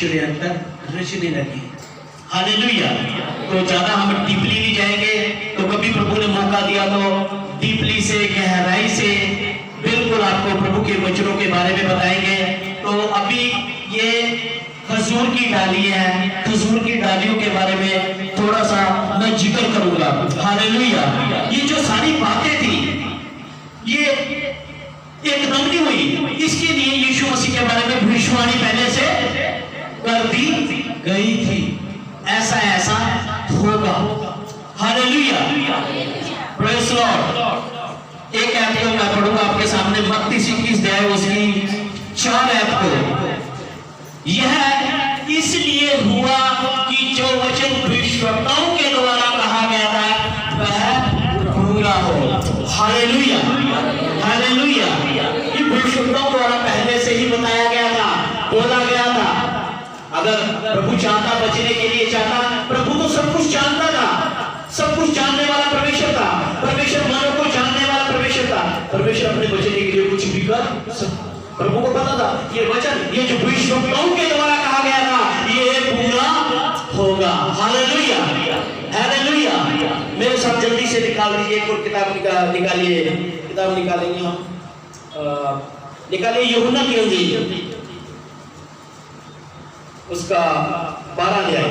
षड्यंत्र रचने लगे। हालेलुया। तो ज्यादा हम डीपली नहीं जाएंगे, तो कभी प्रभु ने मौका दिया तो डीपली से, गहराई से बिल्कुल आपको प्रभु के वचनों के बारे में बताएंगे। तो अभी ये खजूर की डाली है, खजूर की डालियों के बारे में थोड़ा सा मैं जिक्र करूंगा। हालेलुया। ये जो सारी बातें थी ये एकदम नहीं हुई, इसके लिए यीशु मसीह के बारे में भविष्यवाणी पहले से कर दी गई थी, ऐसा ऐसा होगा। हालेलुया। Praise Lord. एक ऐप को मैं पढ़ूंगा आपके सामने, मत्ती 21 अध्याय उसकी 4 ऐप को। यह इसलिए हुआ कि जो वचन भविष्यवक्ताओं के द्वारा कहा गया था वह पूरा हो। हालेलुया। हालेलुया। ये भविष्यवक्ताओं द्वारा पहले से ही बताया गया था, बोला गया था। अगर प्रभु चाहता, बचने के लिए चाहता, प्रभु तो सब कुछ जानता था, सब कुछ जानने वाला परमेश्वर था, परमेश्वर मानव को जानने वाला परमेश्वर था। परमेश्वर अपने बचने के लिए कुछ भी कर, प्रभु को पता था ये वचन, ये जो भविष्यवक्ताओं के द्वारा कहा गया था ये पूरा होगा। हालेलुया। हालेलुया। मेरे साथ जल्दी से निकाल दीजिए, एक और किताब निकालिए, किताब निकालेंगे हम। निकालिए यूहन्ना की इंजील, उसका 12 अध्याय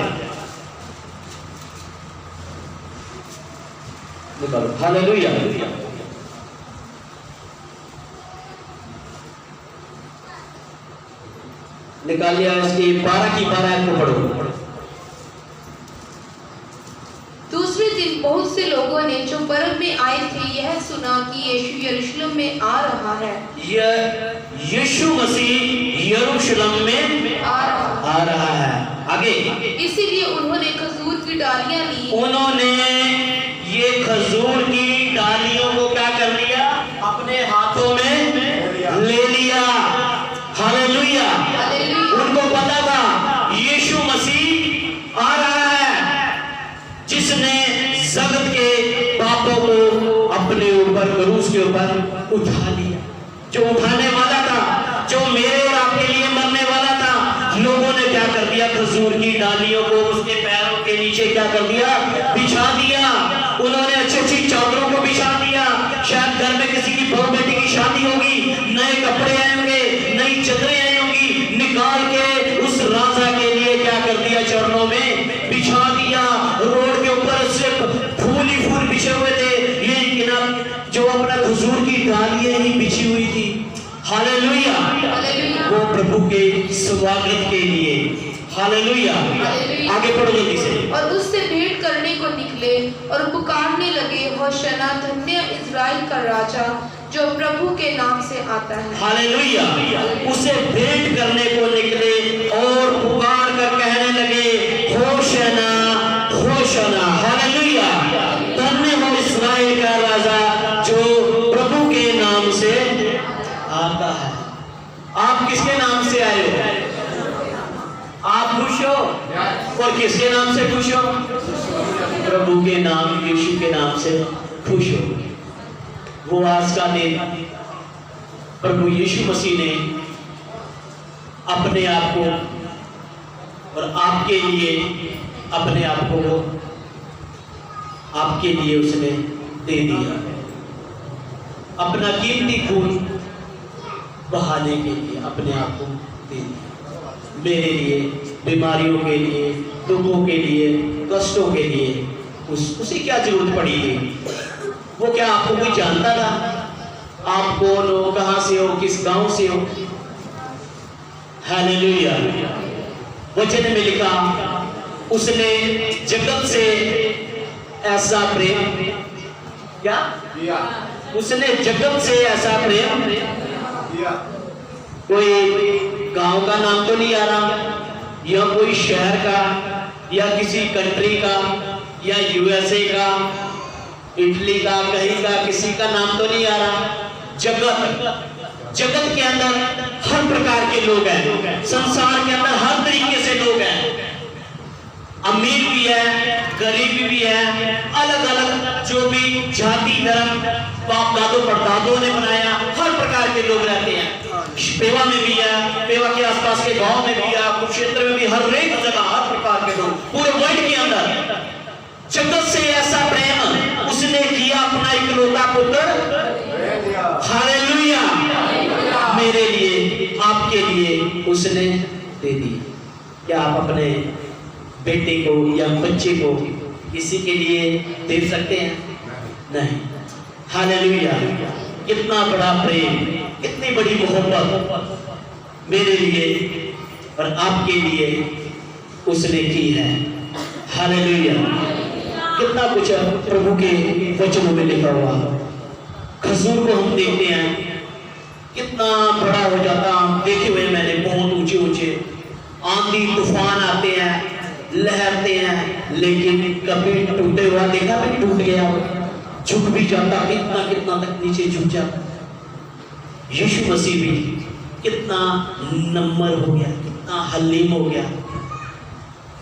निकालो। हालेलुया। निकालिए इसकी 12 की 12 को पढ़ो। दूसरे दिन बहुत से लोगों ने जो पर्व में आए थे यह सुना कि यीशु यरूशलेम में आ रहा है। यीशु मसीह यरूशलेम में आ रहा है। आगे। इसीलिए उन्होंने खजूर की डालियां ली। उन्होंने ये खजूर की डालियों को क्या कर लिया? अपने हाथों में ले लिया। हालेलुया। उनको पता था यीशु मसीह आ रहा है, जिसने जगत के पापों को अपने ऊपर, क्रूस के ऊपर उठा लिया, जो उठाने वाला था, जो मेरे और आपके लिए मरने वाला था। लोगों ने क्या कर दिया? खजूर की डालियों को उसके पैरों के नीचे क्या कर दिया? बिछा दिया। उन्होंने अच्छी अच्छी चादरों को बिछा दिया। शायद घर में किसी की बहू बेटी की शादी होगी, नए कपड़े आए होंगे, नई चादरें आई होंगी, निकाल के उस राजा के लिए क्या कर दिया? चरणों में बिछा दिया। रोड के ऊपर सिर्फ फूल ही फूल बिछे हुए थे, लेकिन अब जो अपना खजूर की डालियां ही बिछी हुई थी। हालेलुया। वो प्रभु के स्वागत के लिए। हालेलुया। आगे पढ़ो जल्दी से। और उससे भेंट करने को निकले और पुकारने लगे, होशाना, धन्य इज़राइल का राजा जो प्रभु के नाम से आता है। हालेलुया। उसे भेंट करने को निकले और पुकार कर कहने लगे, होशाना, होशाना। हालेलुया। धन्य हो इज़राइल का राजा जो प्रभु के नाम से आता है। आप किसके नाम से आए हो? आप खुश हो? और किसके नाम से खुश हो? प्रभु के नाम, यीशु के नाम से खुश हो। वो आज का दिन प्रभु यीशु मसीह ने अपने आप को और आपके लिए, अपने आप को आपके लिए उसने दे दिया, अपना कीमती खून बहाने के लिए अपने आप को दे दिया। मेरे लिए, बीमारियों के लिए, दुखों के लिए, कष्टों के लिए उसे क्या जरूरत पड़ी थी? वो क्या आपको कोई जानता था? आप कौन हो, कहां से हो, किस गांव से हो? हालेलुया। वचन में लिखा, उसने जगत से ऐसा प्रेम क्या किया? उसने जगत से ऐसा प्रेम किया। कोई गांव का नाम तो नहीं आ रहा, या कोई शहर का, या किसी कंट्री का, या यूएसए का, इटली का, कहीं का, किसी का नाम तो नहीं आ रहा। जगत के अंदर हर प्रकार के लोग हैं, संसार के अंदर हर तरीके से लोग हैं, अमीर भी है, गरीब भी है, अलग अलग जो भी जाति धर्म बाप दादों परदादों ने बनाया, हर प्रकार के लोग रहते हैं। पेवा में भी है, पेवा के आसपास के गांव में भी है, कुरुक्षेत्र में भी, हर एक जगह हर प्रकार के लोग, पूरे वर्ल्ड के अंदर जगत से ऐसा प्रेम उसने किया, अपना इकलौता पुत्र, हालेलुया, मेरे लिए आपके लिए उसने दे दी। क्या आप अपने बेटे को या बच्चे को किसी के लिए दे सकते हैं? नहीं। हालेलुया, कितना बड़ा प्रेम, कितनी बड़ी मोहब्बत मेरे लिए और आपके लिए उसने की है। हालेलुया, कितना कुछ प्रभु के वचनों में लिखा हुआ। खजूर को हम देखते हैं कितना बड़ा हो जाता, देखे हुए मैंने, बहुत ऊंचे ऊंचे आंधी तूफान आते हैं, लहरते हैं, लेकिन कभी टूटे हुआ देखा? मैं टूट गया, झुक भी जाता, कितना कितना तक नीचे झुक जाता। यीशु मसीह भी कितना नम्र हो गया, कितना हलीम हो गया।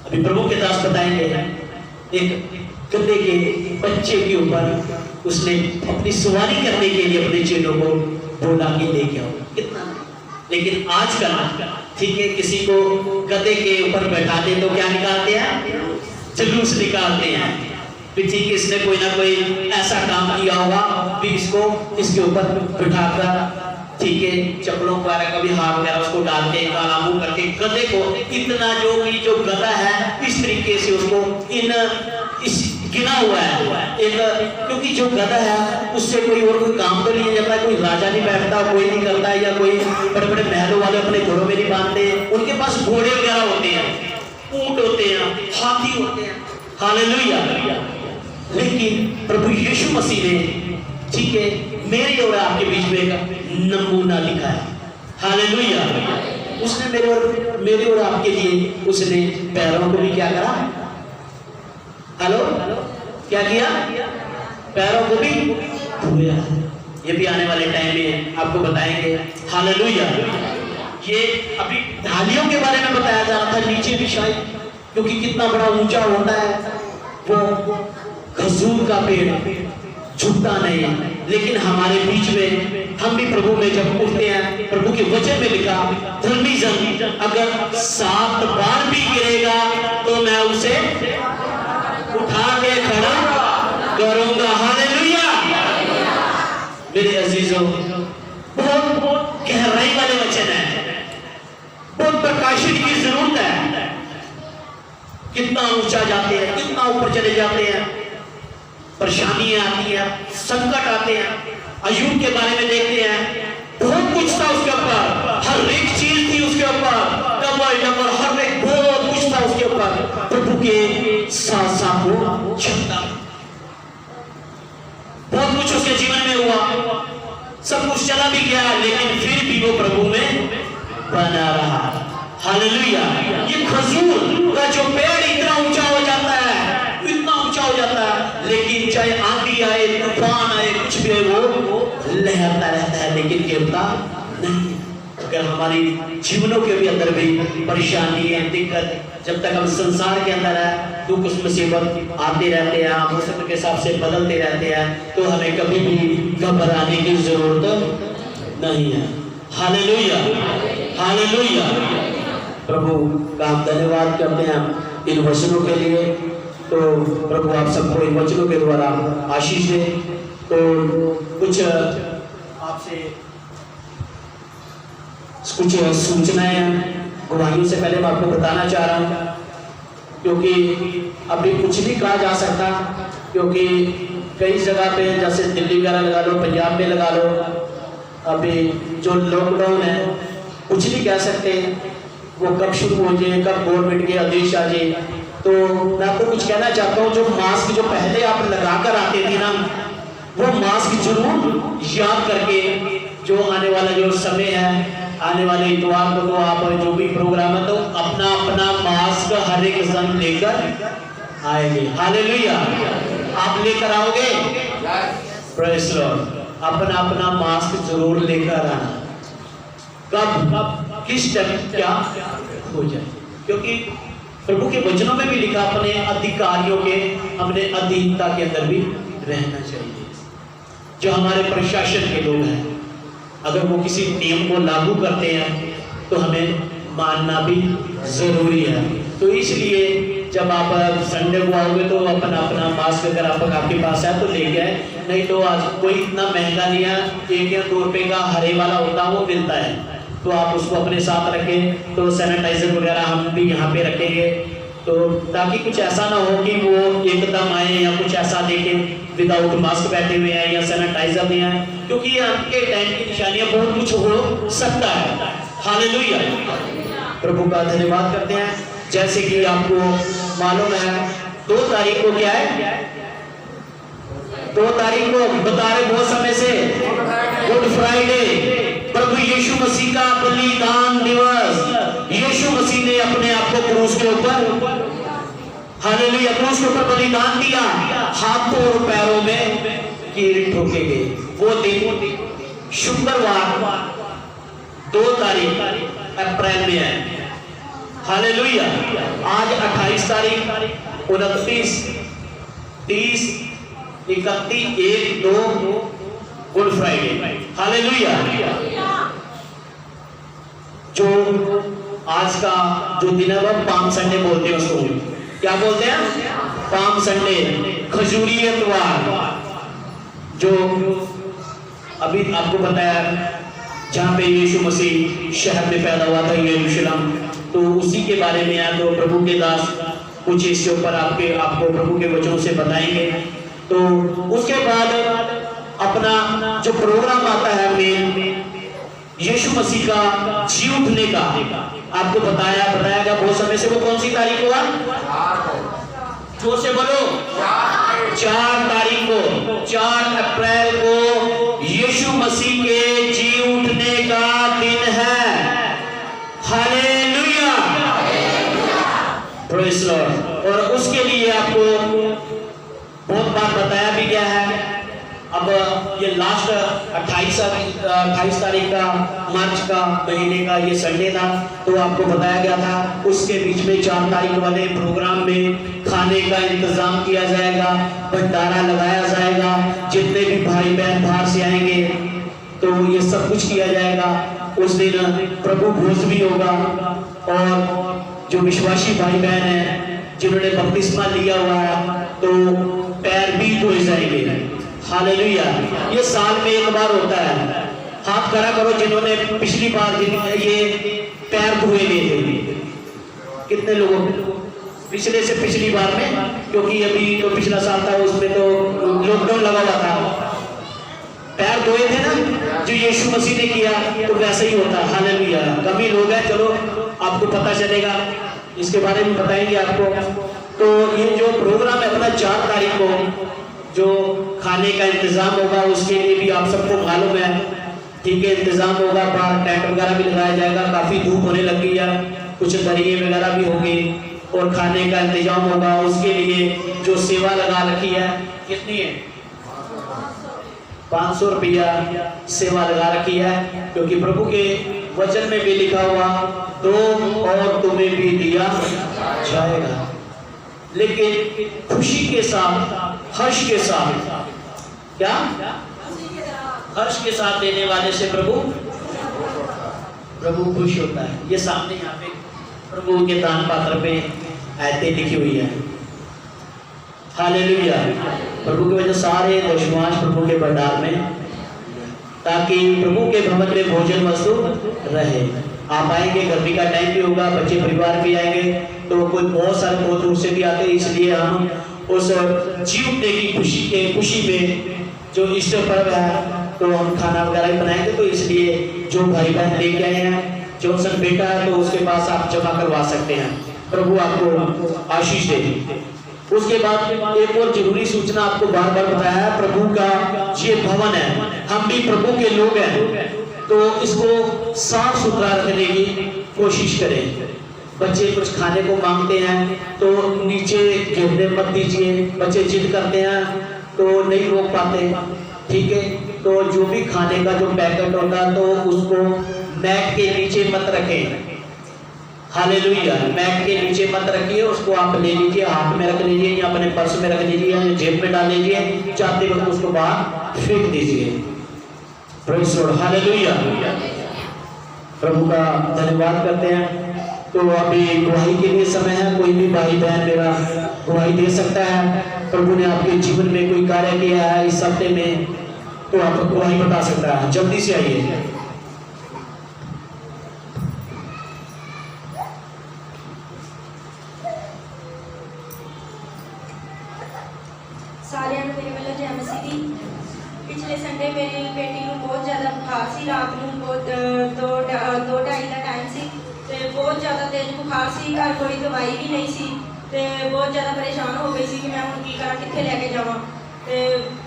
अभी प्रभु के दास बताएंगे, एक गधे के बच्चे के ऊपर उसने अपनी सवारी करने के लिए अपने चेलों को बोला कि लेके आओ, कितना। लेकिन आजकल ठीक है, किसी को गधे के ऊपर बैठा दे तो क्या निकालते हैं? जुलूस निकालते हैं। फिर ठीक है, इसने कोई ना कोई ऐसा काम किया होगा, फिर इसको इसके ऊपर बिठाकर ठीक है, चप्पलों वगैरह का भी हाथ वगैरह उसको डाल के काला मुंह करके गधे को इतना जो गधा है इस तरीके से उसको इस गिना हुआ है एक, क्योंकि जो गधा है उससे कोई और कोई काम तो नहीं जाता, कोई राजा नहीं बैठता, कोई नहीं करता, या कोई बड़े बड़े महलों वाले अपने घरों में नहीं बांधते, उनके पास घोड़े वगैरह होते हैं, ऊंट होते हैं, हाथी होते हैं। हालेलुया, लेकिन प्रभु यीशु मसीह ने ठीक है मेरे और आपके बीच में एक नमूना लिखा है। हालेलुया, उसने मेरे और आपके लिए उसने पैरों को भी क्या करा? हेलो, क्या किया? पैरों को भी धोया। ये भी आने वाले टाइम में आपको बताएंगे। हालेलुया, ये अभी ढालियों के बारे में बताया जा रहा था, नीचे भी शायद, क्योंकि कितना बड़ा ऊंचा होता है वो खजूर का पेड़, झुकता नहीं है। लेकिन हमारे बीच में हम भी प्रभु में जब उठते हैं, प्रभु के वचन में लिखा, धर्मी जन अगर 7 बार भी गिरेगा तो मैं उसे उठा के खड़ा करूंगा। हालेलुया, मेरे अजीजों, बहुत गहराई वाले वचन है, बहुत प्रकाशित की जरूरत है। कितना ऊंचा जाते हैं, कितना ऊपर चले जाते हैं, परेशानियां आती हैं, संकट आते हैं। अय्यूब के बारे में देखते हैं, बहुत कुछ था उसके ऊपर, हर एक चीज थी उसके ऊपर, डबल हर एक बहुत कुछ था उसके ऊपर, प्रभु के साथ साथ वो चलता। बहुत कुछ उसके जीवन में हुआ, सब कुछ चला भी गया, लेकिन फिर भी वो प्रभु में बना रहा। हालेलुया, ये खजूर का जो पेड़ इतना ऊंचा हो जाता है, इतना ऊंचा हो जाता है, लेकिन चाहे आंधी आए, तूफान आए, कुछ भी है, वो लहरता रहता है, लेकिन गिरता नहीं। अगर हमारी जीवनों के भी अंदर भी परेशानी है, दिक्कत, जब तक हम संसार के अंदर है, दुख मुसीबत आते रहते हैं, मौसम के हिसाब से बदलते रहते हैं, तो हमें कभी भी घबराने की जरूरत नहीं है। हालेलुया, हालेलुया, प्रभु का हम धन्यवाद करते हैं इन वचनों के लिए। तो प्रभु आप सबको इन वचनों के द्वारा आशीष दे। तो कुछ आपसे कुछ सूचनाएं गवाहियों से पहले मैं आपको बताना चाह रहा हूँ, क्योंकि अभी कुछ नहीं कहा जा सकता, क्योंकि कई जगह पे जैसे दिल्ली वगैरह लगा लो, पंजाब में लगा लो, अभी जो लॉकडाउन है कुछ नहीं कह सकते वो कब शुरू हो जाए, कब गवर्नमेंट के आदेश आ जाए। तो मैं आपको कुछ कहना चाहता हूँ, जो मास्क जो पहले आप लगा कर आते थे ना, वो मास्क जरूर याद करके, जो आने वाला जो समय है, आने वाले इतवार को तो आप जो भी प्रोग्राम है तो अपना अपना मास्क हर एक जन लेकर आएंगे। हालेलुया, आप लेकर आओगे? प्रेज़ लॉर्ड, अपना अपना मास्क जरूर लेकर आना। कब किस टाइम क्या हो जाए, क्योंकि प्रभु के वचनों में भी लिखा, अपने अधिकारियों के, अपने अधीनता के अंदर भी रहना चाहिए। जो हमारे प्रशासन के लोग हैं, अगर वो किसी नियम को लागू करते हैं तो हमें मानना भी जरूरी है। तो इसलिए जब आप संडे को आओगे तो अपना अपना मास्क अगर आपके पास है तो लेके आए, नहीं तो आज कोई इतना महंगा नहीं है, 1 या 2 रुपए का हरे वाला होता है वो मिलता है, तो आप उसको अपने साथ रखें। तो सैनिटाइजर वगैरह हम भी यहाँ पे रखेंगे, तो ताकि कुछ ऐसा ना हो कि वो एकदम आए या कुछ ऐसा देखें विदाउट मास्क बैठे हुए हैं या सैनिटाइजर नहीं है, क्योंकि आपके टाइम की निशानियां बहुत कुछ हो सकता है। हालेलुया, प्रभु का धन्यवाद करते हैं। जैसे कि आपको मालूम है 2 तारीख को क्या है, 2 तारीख को बता रहे बहुत समय से, गुड फ्राइडे, प्रभु यीशु मसीह का बलिदान दिवस। यीशु मसीह ने अपने आप को क्रूस के ऊपर, हालेलुया, क्रूस के ऊपर बलिदान दिया, हाथों और पैरों में कील ठोके गए। वो दिन शुक्रवार 2 तारीख अप्रैल में है। हालेलुया, आज 28 तारीख, 29, 30, 31, 1, 2 गुड फ्राइडे। हालेलुया, जो आज का जो दिन है वह पाम संडे बोलते हैं उसको। क्या बोलते हैं? पाम संडे, खजूरी इतवार, जो अभी आपको बताया जहाँ पे यीशु मसीह शहर में पैदा हुआ था यरूशलेम, तो उसी के बारे में है। तो प्रभु के दास कुछ इसके ऊपर आपको प्रभु के वचनों से बताएंगे। तो उसके बाद अपना जो प्रोग्राम आता है मेन यीशु मसीह का जी उठने का, आपको बताया गया बहुत समय से। वो कौन सी तारीख हुआ? जोर से बोलो, 4 तारीख को, 4 अप्रैल को यीशु मसीह के जी उठने का दिन है। Hallelujah, praise Lord. और उसके लिए आपको बहुत बार बताया भी गया है। अब ये लास्ट 28 तारीख का मार्च का महीने का ये संडे था, तो आपको बताया गया था। उसके बीच में 4 तारीख वाले प्रोग्राम में खाने का इंतजाम किया जाएगा, भंडारा लगाया जाएगा, जितने भी भाई बहन बाहर से आएंगे तो ये सब कुछ किया जाएगा। उस दिन प्रभु भोज भी होगा, और जो विश्वासी भाई बहन हैं जिन्होंने बपतिस्मा लिया हुआ है तो पैर भी धोए जाएंगे। हालेलुया, ये साल में 1 बार होता है। हाथ खड़ा करो जिन्होंने पिछली बार ये पैर धोए गए थे। कितने लोगों पिछले से पिछली बार में, क्योंकि अभी तो पिछला साल था उसमें तो लॉकडाउन लगा हुआ था, पैर धोए थे ना जो यीशु मसीह ने किया, तो वैसा ही होता है। हालेलुया, कभी लोग हैं, चलो आपको पता चलेगा, इसके बारे में बताएंगे आपको। तो ये जो प्रोग्राम है अपना 4 तारीख को जो खाने का इंतजाम होगा, उसके लिए भी आप सबको मालूम है, ठीक है, इंतजाम होगा, बाहर टेंट वगैरह भी लगाया जाएगा। काफी धूप होने लगी है, कुछ दरिये वगैरह भी होंगे और खाने का इंतजाम होगा। उसके लिए जो सेवा लगा रखी है, कितनी है? 500 रुपया सेवा लगा रखी है, क्योंकि प्रभु के वचन में भी लिखा हुआ, दो और तुम्हें भी दिया जाएगा। लेकिन खुशी के साथ, हर्ष के साथ, क्या हर्ष के साथ देने वाले से प्रभु खुश होता है। ये सामने यहाँ पे प्रभु के दान पात्र पे आयतें लिखी हुई है। हालेलुया, प्रभु के वजह सारे दशमांश प्रभु के भंडार में, ताकि प्रभु के भवन में भोजन वस्तु रहे। आप आएंगे, गर्मी का टाइम भी होगा, बच्चे परिवार भी आएंगे, तो कोई बहुत सारे बहुत दूर से भी आते हैं। इसलिए हम उस जी उठने की खुशी में जो ईस्टर पर्व है, तो हम खाना वगैरह भी बनाएंगे। तो इसलिए जो भाई बहन लेके आए हैं, जो सन बेटा है, तो उसके पास आप जमा करवा सकते हैं। प्रभु आपको आशीष दे। उसके बाद एक और जरूरी सूचना आपको बार बार बताया है, प्रभु का ये भवन है, हम भी प्रभु के लोग हैं, तो इसको साफ सुथरा रखने की कोशिश करें। बच्चे कुछ खाने को मांगते हैं तो नीचे गिरने मत दीजिए, बच्चे जिद करते हैं तो नहीं रोक पाते, ठीक है। तो जो भी खाने का जो पैकेट होता है तो उसको मैट के नीचे मत रखें। हालेलुया, मैट के नीचे मत रखिए, उसको आप ले लीजिए, हाथ में रख लीजिए या अपने पर्स में रख लीजिए या जेब में डाल लीजिए, चाहते वक्त उसको बाहर फेंक दीजिए। Praise Lord, hallelujah. प्रभु का धन्यवाद करते हैं। तो अभी गवाही के लिए समय है, कोई भी भाई बहन मेरा गवाही दे सकता है। प्रभु ने आपके जीवन में कोई कार्य किया है इस हफ्ते में, तो आप गवाही बता सकता है। जल्दी से आइए। सारिਆਂ ਨੂੰ ਮੇਰੇ ਵੱਲੋਂ ਜੈ ਮਸੀਹ ਦੀ। पिछले संडे मेरी बेटी ਨੂੰ बहुत ज़्यादा बुखार सी, रात ਨੂੰ बहुत 2:30 ਦਾ ਟਾਈਮ ਸੀ ਤੇ ਬਹੁਤ ਜ਼ਿਆਦਾ ਤੇਜ਼ ਬੁਖਾਰ ਸੀ। ਘਰ ਕੋਈ ਦਵਾਈ ਵੀ ਨਹੀਂ ਸੀ ਤੇ ਬਹੁਤ ਜ਼ਿਆਦਾ ਪਰੇਸ਼ਾਨ ਹੋ ਗਈ ਸੀ ਕਿ ਮੈਂ ਹੁਣ ਕੀ ਕਰਾਂ, ਕਿੱਥੇ ਲੈ ਕੇ ਜਾਵਾਂ। ਤੇ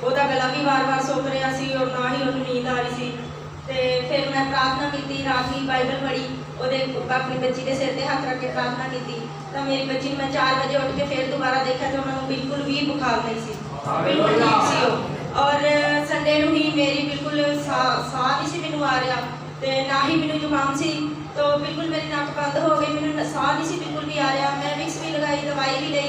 ਉਹਦਾ ਗਲਾ ਵੀ ਵਾਰ-ਵਾਰ ਸੁੱਕ ਰਿਹਾ ਸੀ ਔਰ ਨਾ ਹੀ ਉਹਨੂੰ ਨੀਂਦ ਆ ਰਹੀ ਸੀ। ਤੇ ਫਿਰ ਮੈਂ ਪ੍ਰਾਰਥਨਾ ਕੀਤੀ, ਰਾਤ ਨੂੰ ਬਾਈਬਲ ਪੜ੍ਹੀ, ਉਹਦੇ ਆਪਣੀ ਬੱਚੀ ਦੇ ਸਿਰ ਤੇ ਹੱਥ ਰੱਖ ਕੇ ਪ੍ਰਾਰਥਨਾ ਕੀਤੀ। ਤਾਂ ਮੇਰੀ ਬੱਚੀ ਨੂੰ ਮੈਂ 4 ਵਜੇ ਉੱਠ ਕੇ ਫਿਰ ਦੁਬਾਰਾ ਦੇਖਿਆ ਤਾਂ ਉਹਨਾਂ ਨੂੰ ਬਿਲਕੁਲ ਵੀ ਬੁਖਾਰ ਨਹੀਂ ਸੀ, ਬਿਲਕੁਲ ਠੀਕ ਸੀ ਉਹ। ਔਰ ਸੰਡੇ ਨੂੰ ਹੀ ਮੇਰੀ ਬਿਲਕੁਲ ਸਾਹ ਨਹੀਂ ਸੀ ਮੈਨੂੰ ਆ ਰਿਹਾ ਤੇ ਨਾ ਹੀ ਮੈਨੂੰ ਜ਼ੁਕਾਮ ਸੀ। तो बिल्कुल मेरी नाक बंद हो गई, मैंने साह नहीं सी बिल्कुल भी आ रहा। मैं विक्स भी लगाई, दवाई भी ली,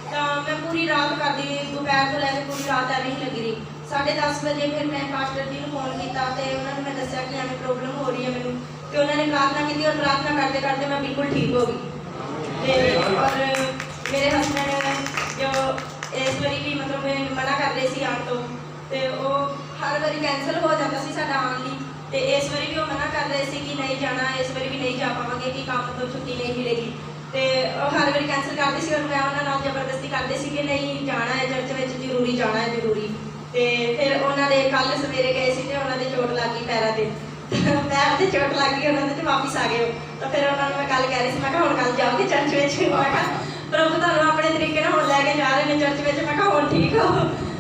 तो मैं पूरी रात कर दी, दोपहर तो लैके पूरी रात एवं ही लगी रही। 10:30 बजे फिर मैं पास्टर जी को फोन किया तो उन्होंने मैं दसिया कि एवं प्रॉब्लम हो रही है मैंने, तो उन्होंने प्रार्थना की और प्रार्थना करते करते मैं बिल्कुल ठीक हो गई। और मेरे हसबैंड जो इस बारी भी मतलब मना कर रहे थे आने तो वो हर बारी कैंसल हो जाता सी साडा आने लई, तो इस बारी भी वो मना कर रहे थे कि नहीं जाना, इस बारी भी नहीं जा पाएंगे कि काम तो छुट्टी नहीं मिलेगी। तो हर बारी कैंसल करते सी और मैं उन्होंने जबरदस्ती करते सी कि नहीं जाना है चर्च में, जरूरी जाना है जरूरी। तो फिर उन्होंने कल सवेरे गए थे तो उन्होंने चोट लग गई पैरों से, पैर से चोट लग गई, उन्होंने वापस आ गए। तो फिर उन्होंने मैं कल कह रही थी, मैं हुण कल जाओगे चर्च में, मैं प्रभु तुहानूं अपने तरीके नाल हुण लैके जा रहे हैं चर्च में, मैं हुण ठीक हो।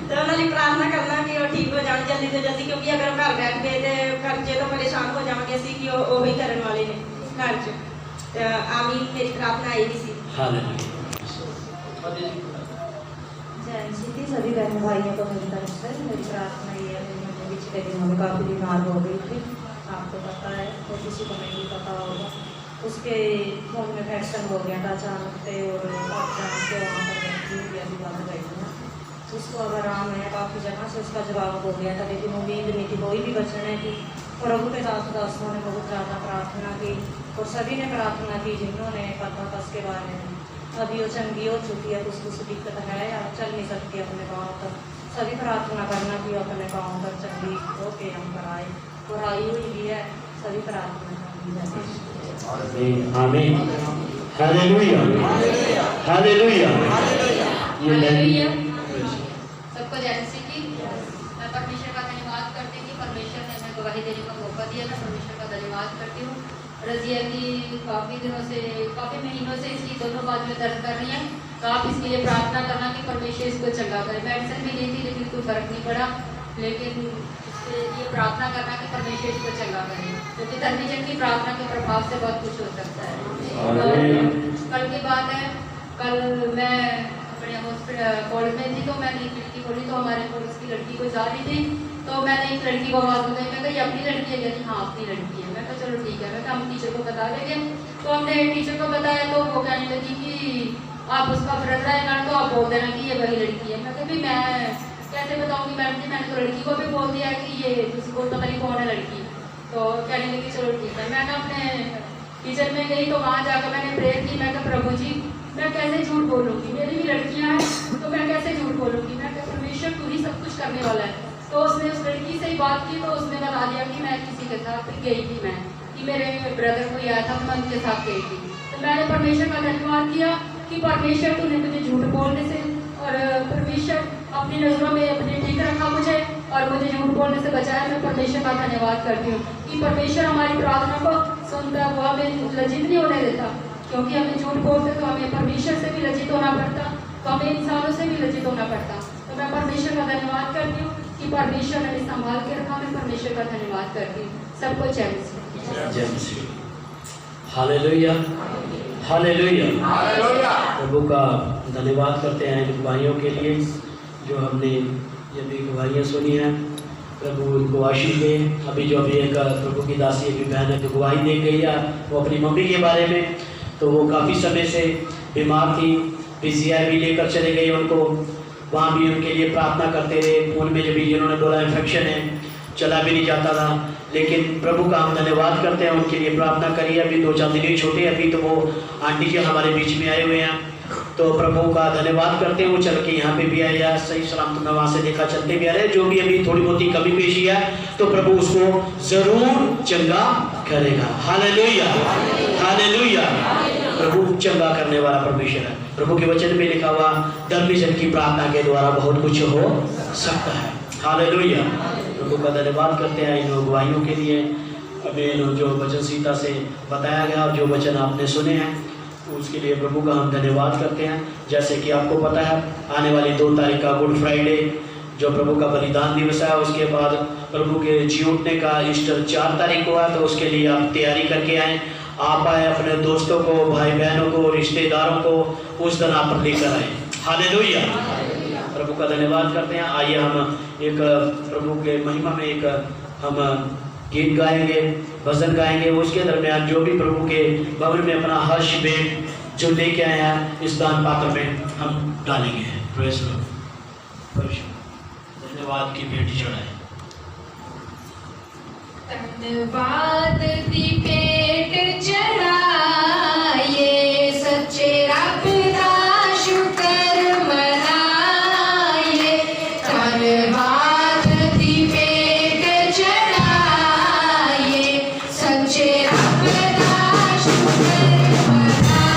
तो उन्होंने प्रार्थना करना कि वो ठीक हो जाए जल्दी से जल्दी, क्योंकि अगर हम घर बैठ गए तो खर्चे तो परेशान हो जाएंगे असी कि वो ही करने वाले ने घर च। तो आमीन, मेरी प्रार्थना आई भी सी। जय मसीह दी। सभी बहन भाइयों को मेरी तरफ से मेरी प्रार्थना ये है, मेरी पिछले दिनों में काफ़ी बीमार हो गई थी, आपको पता है, तो किसी को नहीं पता होगा। उसके खून में इन्फेक्शन हो गया था अचानक से और आप जानते हो वहाँ पर अभी बात गई थी ना, उसको अब आराम है, काफ़ी जगह से उसका जवाब हो गया था, लेकिन उम्मीद नहीं थी कोई भी बचने की। प्रभु के दासों ने बहुत ज़्यादा प्रार्थना की और सभी ने प्रार्थना की जिन्होंने पता था उसके बारे में। अभी वो चंगी हो चुकी है, कुछ दिक्कत है या चल नहीं सकती अपने गाँव तक, सभी प्रार्थना करना कि अपने गाँव तक चंगी हो के हम पर आए और आई हुई भी है, सभी प्रार्थना करनी। आमीन, हालेलुया, हालेलुया, हालेलुया। सबको जय मसीह की। मैं परमेश्वर का धन्यवाद करती हूँ कि परमेश्वर ने हमें गवाही देने का मौका दिया। मैं परमेश्वर का धन्यवाद करती हूँ। रजिया की काफ़ी दिनों से, काफ़ी महीनों से इसकी दोनों बाजू में दर्द कर रही हैं, तो आप इसके लिए प्रार्थना करना कि परमेश्वर इसको चंगा करे। मेडिसिन भी ली थी लेकिन कोई फर्क नहीं पड़ा, लेकिन इसके लिए प्रार्थना करना कि परमेश्वर इसको चंगा करे, क्योंकि धर्मीजन की प्रार्थना के प्रभाव से बहुत कुछ हो सकता है। कल की बात है, कल मैं अपने हॉस्पिटल कॉलेज में थी, तो मैंने एक लड़की बोली, तो हमारे कॉलेज की लड़की कोई जा रही थी, तो मैंने एक लड़की को आवाज़ लगाई, मैं कहा ये अपनी लड़की है? कहती हाँ अपनी लड़की है। मैं कहा चलो ठीक है, मैं कहा हम टीचर को बता देंगे। तो हमने टीचर को बताया तो वो कहने लगी कि आप उसका ब्रदर है ना, तो आप बोल देना कि ये वही लड़की है। मैं कहा भी मैं कैसे बताऊँगी मैडम जी, मैंने तो लड़की को भी बोल दिया कि ये उसको पता नहीं कौन है लड़की। तो कहने लगी चलो ठीक है। मैं अपने टीचर में गई, तो वहाँ जाकर मैंने प्रेयर की। मैं कहा प्रभु जी मैं कैसे झूठ बोलूँगी, मेरी भी लड़कियाँ हैं तो मैं कैसे झूठ बोलूँगी। मैं कहा परमेश्वर तू ही सब कुछ करने वाला है। तो उसने उस लड़की से ही बात की, तो उसने बता दिया कि मैं किसी के साथ गई थी, मैं कि मेरे ब्रदर को आया था, मैं उनके साथ गई थी। तो मैंने परमेश्वर का धन्यवाद किया कि परमेश्वर तूने मुझे झूठ बोलने से और परमेश्वर अपनी नज़रों में अपने ठीक रखा मुझे और मुझे झूठ बोलने से बचाया। मैं परमेश्वर का धन्यवाद करती हूँ कि परमेश्वर हमारी प्रार्थना को सुनता, वो हमें लज्जित नहीं होने देता, क्योंकि हमें झूठ बोलते तो हमें परमेश्वर से भी लज्जित होना पड़ता, तो हमें इंसानों से भी लज्जित होना पड़ता। तो मैं परमेश्वर का धन्यवाद करती हूँ कि परमेश्वर ने संभाल के रखा। मैं परमेश्वर का धन्यवाद करती हूँ। सबको जय मसीह। Hallelujah, hallelujah. प्रभु का धन्यवाद करते हैं इन गवाहियों के लिए जो हमने ये भी गवाहियाँ सुनी हैं। प्रभु उनको आशीष दे। अभी जो अभी एक प्रभु की दासी भी बहन है जो गवाही दे गई है, वो अपनी मम्मी के बारे में, तो वो काफ़ी समय से बीमार थी, PCI भी लेकर चले गए उनको, वहाँ भी उनके लिए प्रार्थना करते रहे। खून में जब भी जिन्होंने बोला इन्फेक्शन है, चला भी नहीं जाता था, लेकिन प्रभु का हम धन्यवाद करते हैं, उनके लिए प्रार्थना करिए। अभी 2-4 दिन ही छोटे, अभी तो वो आंटी जी हमारे बीच में आए हुए हैं, तो प्रभु का धन्यवाद करते हैं। वो चल के यहाँ पे भी आए या सही सलामत मैं वहाँ से देखा चलते भी आ रहे। जो भी अभी थोड़ी बहुत ही कमी पेशी है तो प्रभु उसको जरूर चंगा करेगा। Hallelujah, hallelujah. प्रभु चंगा करने वाला परमेश्वर है। प्रभु के वचन में लिखा हुआ धर्मी जन की प्रार्थना के द्वारा बहुत कुछ हो सकता है। हालेलुया। प्रभु का धन्यवाद करते हैं इन अगुवाइयों के लिए। हमें जो वचन सीता से बताया गया, जो वचन आपने सुने हैं उसके लिए प्रभु का हम धन्यवाद करते हैं। जैसे कि आपको पता है आने वाली 2 तारीख का गुड फ्राइडे जो प्रभु का बलिदान दिवस है, उसके बाद प्रभु के जी उठने का ईस्टर 4 तारीख को है, तो उसके लिए आप तैयारी करके आएँ। आप आए अपने दोस्तों को, भाई बहनों को, रिश्तेदारों को उस दिन आप लेकर आए। हालेलुया। प्रभु का धन्यवाद करते हैं। आइए हम एक प्रभु के महिमा में एक हम गीत गाएंगे, भजन गाएंगे। उसके दरमियान जो भी प्रभु के भवन में अपना हर्ष भेंट जो लेके आए हैं इस दान पात्र में हम डालेंगे। Praise Lord. धन्यवाद की भेंट चढ़ाएं। धन्यवाद की भेंट चढ़ाइए, सच्चे रब का शुक्र मनाइए। धन्यवाद की भेंट चढ़ाइए, सच्चे रब का शुक्र मनाइए।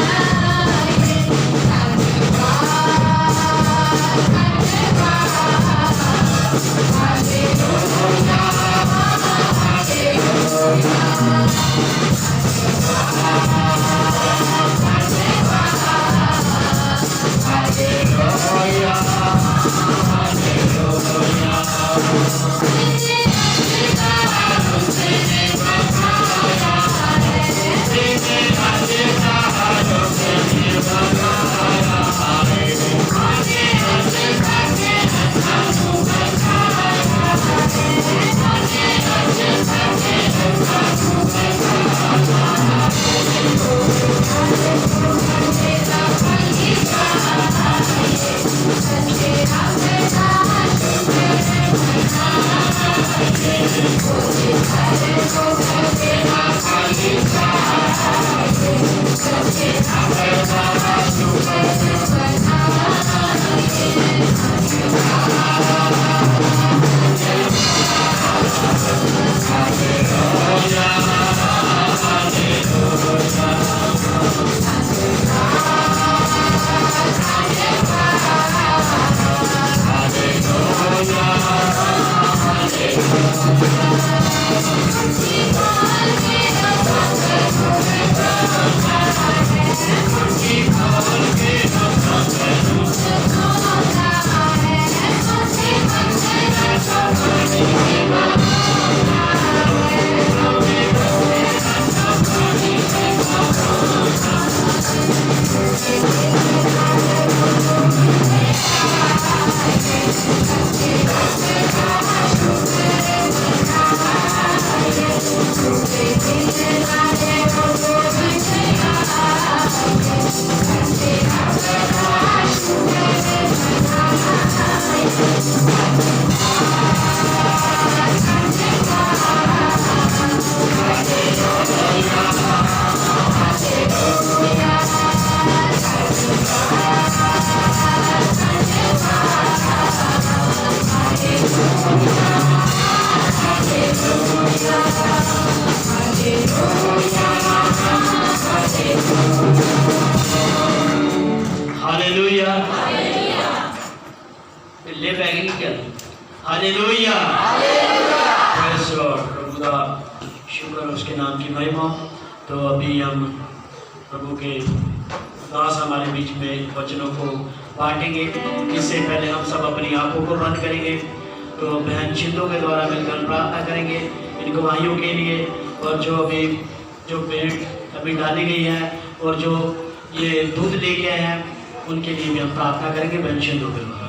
हालेलुया। ले बैगिंग क्या? हालेलुया। Praise Lord. प्रभु का शुक्र, उसके नाम की महिमा। तो अभी हम प्रभु के दास हमारे बीच में वचनों को बांटेंगे। इससे पहले हम सब अपनी आंखों को बंद करेंगे, तो बहन चिंतों के द्वारा मिलकर प्रार्थना करेंगे इन गवाहियों के लिए, और जो अभी जो भेंट अभी डाली गई है और जो ये दूध लेके आए हैं उनके लिए भी हम प्रार्थना करेंगे बहन चिंतों के द्वारा।